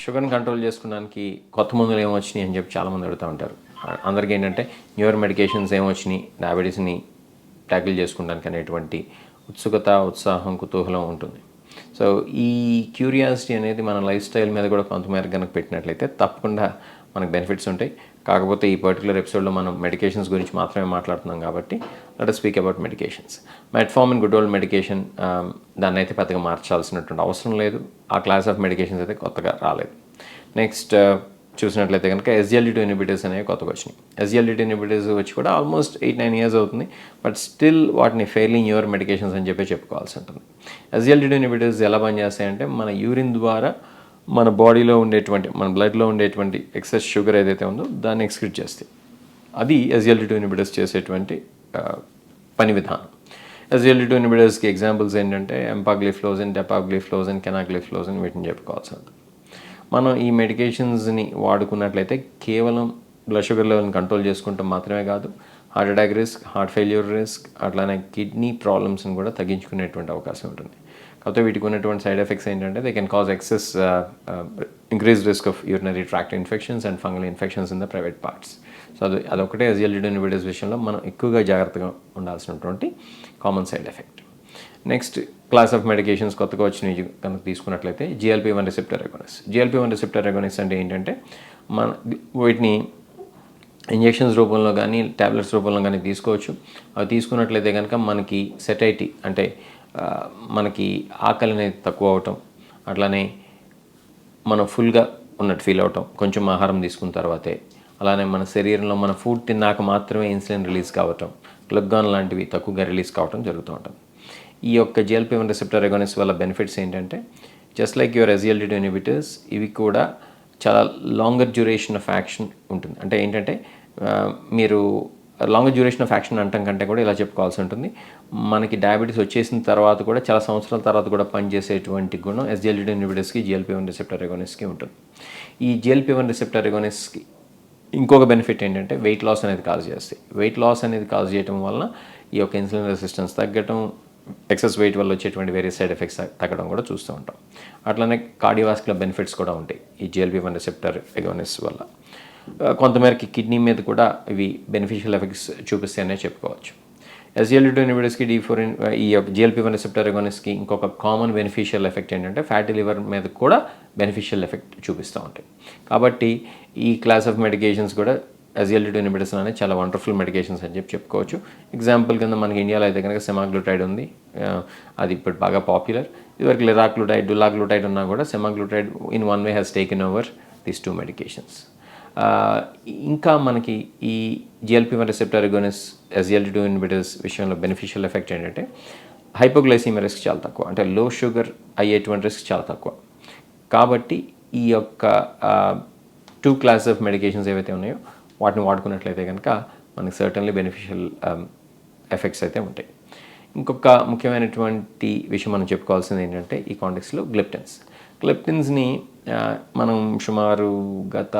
షుగర్ని కంట్రోల్ చేసుకోవడానికి కొత్త మందులు ఏమొచ్చినాయి అని చెప్పి చాలామంది అడుగుతూ ఉంటారు. అందరికీ ఏంటంటే న్యూయర్ మెడికేషన్స్ ఏమొచ్చినాయి, డయాబెటీస్ని ట్యాకిల్ చేసుకోవడానికి అనేటువంటి ఉత్సుకత, ఉత్సాహం, కుతూహలం ఉంటుంది. సో ఈ క్యూరియాసిటీ అనేది మన లైఫ్ స్టైల్ మీద కూడా కొంతమేర కనుక పెట్టినట్లయితే తప్పకుండా మనకు బెనిఫిట్స్ ఉంటాయి. కాకపోతే ఈ పర్టికులర్ ఎపిసోడ్లో మనం మెడికేషన్స్ గురించి మాత్రమే మాట్లాడుతున్నాం కాబట్టి let us speak about medications. Metformin good old medication, దాన్ని అయితే పెద్దగా మార్చాల్సినటువంటి అవసరం లేదు. ఆ క్లాస్ ఆఫ్ మెడికేషన్స్ అయితే కొత్తగా రాలేదు. నెక్స్ట్ చూసినట్లయితే కనుక SGLT2 ఇన్హిబిటర్స్ అనేవి కొత్తగా వచ్చినాయి. SGLT2 ఇన్హిబిటర్స్ వచ్చి కూడా ఆల్మోస్ట్ 8-9 years అవుతుంది. బట్ స్టిల్ వాటిని ఫెయిర్లీ న్యూయర్ మెడికేషన్స్ అని చెప్పి చెప్పుకోవాల్సి ఉంటుంది. SGLT2 ఇన్హిబిటర్స్ ఎలా పనిచేస్తాయంటే మన యూరిన్ ద్వారా మన బాడీలో ఉండేటువంటి, మన బ్లడ్లో ఉండేటువంటి ఎక్సెస్ షుగర్ ఏదైతే ఉందో దాన్ని ఎక్స్క్రీట్ చేస్తాయి. అది SGLT2 ఇన్హిబిటర్స్ చేసేటువంటి పని విధానం. SGLT2 ఇన్హిబిటర్స్కి ఎగ్జాంపుల్స్ ఏంటంటే ఎంపాగ్లిఫ్లోజిన్, డెపాగ్లిఫ్లోజిన్, కెనాగ్లిఫ్లోజిన్, వీటిని చెప్పుకోవాల్సి ఉంటుంది. మనం ఈ మెడికేషన్స్ని వాడుకున్నట్లయితే కేవలం బ్లడ్ షుగర్ లెవెల్ని కంట్రోల్ చేసుకుంటాం మాత్రమే కాదు, heart attack risk, heart failure risk, అట్లానే కిడ్నీ ప్రాబ్లమ్స్ని కూడా తగ్గించుకునేటువంటి అవకాశం ఉంటుంది. కాకపోతే వీటికి ఉన్నటువంటి సైడ్ ఎఫెక్ట్స్ ఏంటంటే they can cause excess increase risk of urinary tract infections and fungal infections in the private parts. So అదొకటే SGLT2 ఇన్హిబిటర్స్ విషయంలో మనం ఎక్కువగా జాగ్రత్తగా ఉండాల్సినటువంటి common side effect. Next class of medications కొత్తగా వచ్చినవి కనుక తీసుకున్నట్లయితే GLP-1 receptor agonist. GLP-1 receptor agonist అంటే ఏంటంటే మన వీటిని ఇంజెక్షన్స్ రూపంలో కానీ ట్యాబ్లెట్స్ రూపంలో కానీ తీసుకోవచ్చు. అవి తీసుకున్నట్లయితే కనుక మనకి సెటైటీ అంటే మనకి ఆకలి అనేది తక్కువ అవటం, అట్లానే మనం ఫుల్గా ఉన్నట్టు ఫీల్ అవటం కొంచెం ఆహారం తీసుకున్న తర్వాతే, అలానే మన శరీరంలో మన ఫుడ్ తిన్నాక మాత్రమే ఇన్సులిన్ రిలీజ్ కావటం, గ్లూకాన్ లాంటివి తక్కువగా రిలీజ్ కావటం జరుగుతూ ఉంటుంది. ఈ యొక్క GLP-1 రిసెప్టర్ అగోనిస్ట్ వల్ల బెనిఫిట్స్ ఏంటంటే just like your SGLT2 inhibitors, ఇవి కూడా చాలా లాంగర్ డ్యూరేషన్ ఆఫ్ యాక్షన్ ఉంటుంది. అంటే ఏంటంటే మీరు లాంగర్ డ్యూరేషన్ ఆఫ్ యాక్షన్ అంటాం కంటే కూడా ఇలా చెప్పుకోవాల్సి ఉంటుంది, మనకి డయాబెటీస్ వచ్చేసిన తర్వాత కూడా చాలా సంవత్సరాల తర్వాత కూడా పనిచేసేటువంటి గుణం SGLT2 ఇన్హిబిటర్స్కి, GLP-1 రిసెప్టర్ అగోనిస్ట్కి ఉంటుంది. ఈ GLP-1 రిసెప్టర్ అగోనిస్ట్కి ఇంకొక బెనిఫిట్ ఏంటంటే వెయిట్ లాస్ అనేది కాజ్ చేస్తాయి. వెయిట్ లాస్ అనేది కాజ్ చేయడం వలన ఈ యొక్క ఇన్సులిన్ రెసిస్టెన్స్ తగ్గడం, ఎక్సెస్ వెయిట్ వల్ల వచ్చేటువంటి వేరే సైడ్ ఎఫెక్ట్స్ తగ్గడం కూడా చూస్తూ ఉంటాం. అట్లానే కార్డియోవాస్కులర్ బెనిఫిట్స్ కూడా ఉంటాయి ఈ GLP-1 రిసెప్టర్ అగోనిస్ట్ వల్ల. కొంతమేరకి కిడ్నీ మీద కూడా ఇవి బెనిఫిషియల్ ఎఫెక్ట్స్ చూపిస్తాయనే చెప్పుకోవచ్చు. SGLT2 ఇన్హిబిటర్స్కి ఈ యొక్క GLP-1 రిసెప్టర్ అగోనిస్ట్కి ఇంకొక కామన్ బెనిఫిషియల్ ఎఫెక్ట్ ఏంటంటే ఫ్యాటీ లివర్ మీద కూడా బెనిఫిషియల్ ఎఫెక్ట్ చూపిస్తూ ఉంటాయి. కాబట్టి ఈ క్లాస్ ఆఫ్ మెడికేషన్స్ కూడా SGLT2 ఇన్హిబిటర్స్ అనేది చాలా వండర్ఫుల్ మెడికేషన్స్ అని చెప్పి చెప్పుకోవచ్చు. ఎగ్జాంపుల్ కింద మనకి ఇండియాలో అయితే కనుక సెమాగ్లూటైడ్ ఉంది, అది ఇప్పుడు బాగా పాపులర్. ఇదివరకు లిరాగ్లూటైడ్, డులాగ్లూటైడ్ ఉన్నా కూడా semaglutide in one way has taken over these 2 medications. ఇంకా మనకి ఈ GLP-1 receptor agonist, SGLT2 inhibitors విషయంలో బెనిఫిషియల్ ఎఫెక్ట్ ఏంటంటే హైపోగ్లైసీమియా రిస్క్ చాలా తక్కువ, అంటే లో షుగర్ అయ్యేటువంటి రిస్క్ చాలా తక్కువ. కాబట్టి ఈ యొక్క 2 క్లాస్ ఆఫ్ మెడికేషన్స్ ఏవైతే ఉన్నాయో వాటిని వాడుకున్నట్లయితే కనుక మనకి సర్టన్లీ బెనిఫిషియల్ ఎఫెక్ట్స్ అయితే ఉంటాయి. ఇంకొక ముఖ్యమైనటువంటి విషయం మనం చెప్పుకోవాల్సింది ఏంటంటే ఈ కాంటెక్స్లో గ్లిప్టిన్స్ని మనం సుమారు గత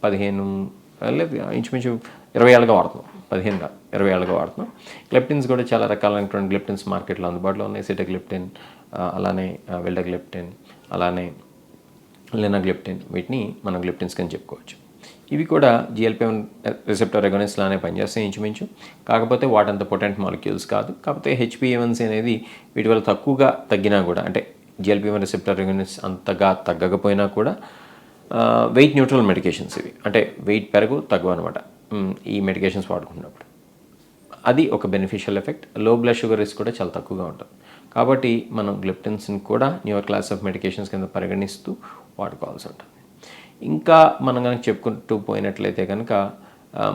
15 లేదు ఇంచుమించు 20 ఏళ్ళుగా వాడుతున్నాం. 15 20 ఏళ్ళుగా వాడుతున్నాం. గ్లిప్టిన్స్ కూడా చాలా రకాలైనటువంటి గ్లిప్టిన్స్ మార్కెట్లో అందుబాటులో ఉన్నాయి. సిటాగ్లిప్టిన్, అలానే విల్డాగ్లిప్టిన్, అలానే లినాగ్లిప్టిన్, వీటిని మనం గ్లిప్టిన్స్ అని చెప్పుకోవచ్చు. ఇవి కూడా GLP-1 రిసెప్టర్ అగోనిస్ట్ లానే పనిచేస్తాయి ఇంచుమించు. కాకపోతే వాటంత పొటెంట్ మాలిక్యూల్స్ కాదు. కాకపోతే HbA1c అనేది వీటి వల్ల తక్కువగా తగ్గినా కూడా, అంటే GLP-1 రిసెప్టర్ అగోనిస్ట్ అంతగా తగ్గకపోయినా కూడా వెయిట్ న్యూట్రల్ మెడికేషన్స్ ఇవి, అంటే వెయిట్ పెరుగు తగ్గు అనమాట ఈ మెడికేషన్స్ వాడుకున్నప్పుడు. అది ఒక బెనిఫిషియల్ ఎఫెక్ట్. లో బ్లడ్ షుగర్ రిస్క్ కూడా చాలా తక్కువగా ఉంటుంది. కాబట్టి మనం గ్లిప్టిన్స్ని కూడా న్యూయర్ క్లాస్ ఆఫ్ మెడికేషన్స్ కింద పరిగణిస్తూ వాడుకోవాల్సి ఉంటుంది. ఇంకా మనం కనుక చెప్పుకుంటూ పోయినట్లయితే కనుక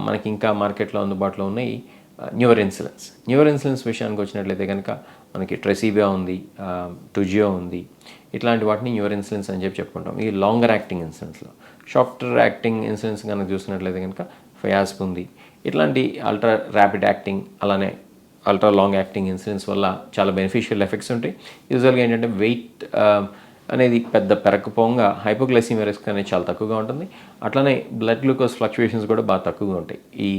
మనకి ఇంకా మార్కెట్లో అందుబాటులో ఉన్నాయి న్యూయర్ ఇన్సులిన్స్ విషయానికి వచ్చినట్లయితే కనుక మనకి ట్రెసిబియా ఉంది, టుజియో ఉంది. ఇట్లాంటి వాటిని న్యూయర్ ఇన్సులిన్స్ అని చెప్పి చెప్పుకుంటాం. ఈ లాంగర్ యాక్టింగ్ ఇన్సులిన్స్లో షార్టర్ యాక్టింగ్ ఇన్సులిన్స్ కనుక చూసినట్లయితే కనుక ఫయాస్ప్ ఉంది. ఇట్లాంటి అల్ట్రా ర్యాపిడ్ యాక్టింగ్, అలానే అల్ట్రా లాంగ్ యాక్టింగ్ ఇన్సులిన్స్ వల్ల చాలా బెనిఫిషియల్ ఎఫెక్ట్స్ ఉంటాయి. యూజువల్గా ఏంటంటే వెయిట్ అనేది పెద్ద పెరగకపోగా హైపోగ్లైసీమియా రిస్క్ అనేది చాలా తక్కువగా ఉంటుంది. అట్లనే బ్లడ్ గ్లూకోజ్ ఫ్లక్చుయేషన్స్ కూడా బాగా తక్కువగా ఉంటాయి ఈ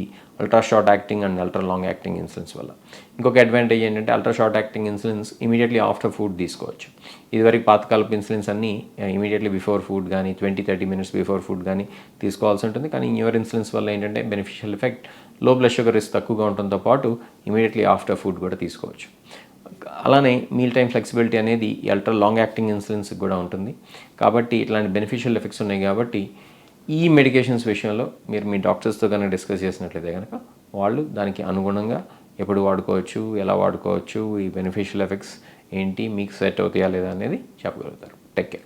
ultra short acting and ultra long acting insulins వల్ల. ఇంకొక అడ్వాంటేజ్ ఏంటంటే ultra short acting insulins immediately after food తీసుకోవచ్చు. ఇదివరకు పాతకాలపు ఇన్సులిన్స్ అన్నీ ఇమీడియట్లీ బిఫోర్ ఫుడ్ కానీ 20-30 మినిట్స్ బిఫోర్ ఫుడ్ కానీ తీసుకోవాల్సి ఉంటుంది. కానీ న్యూయర్ ఇన్సులిన్స్ వల్ల ఏంటంటే బెనిఫిషియల్ ఎఫెక్ట్ లో బ్లడ్ షుగర్ రిస్క్ తక్కువగా ఉండటంతో పాటు ఇమీడియట్లీ ఆఫ్టర్ ఫుడ్ కూడా తీసుకోవచ్చు. అలానే మీల్ టైం ఫ్లెక్సిబిలిటీ అనేది ఈ అల్ట్రా లాంగ్ యాక్టింగ్ ఇన్సులిన్స్కి కూడా ఉంటుంది. కాబట్టి ఇట్లాంటి బెనిఫిషియల్ ఎఫెక్ట్స్ ఉన్నాయి కాబట్టి ఈ మెడికేషన్స్ విషయంలో మీరు మీ డాక్టర్స్తో కనుక డిస్కస్ చేసినట్లయితే కనుక వాళ్ళు దానికి అనుగుణంగా ఎప్పుడు వాడుకోవచ్చు, ఎలా వాడుకోవచ్చు, ఈ బెనిఫిషియల్ ఎఫెక్ట్స్ ఏంటి, మీకు సెట్ అవుతాయా లేదా అనేది చెప్పగలుగుతారు. Take care.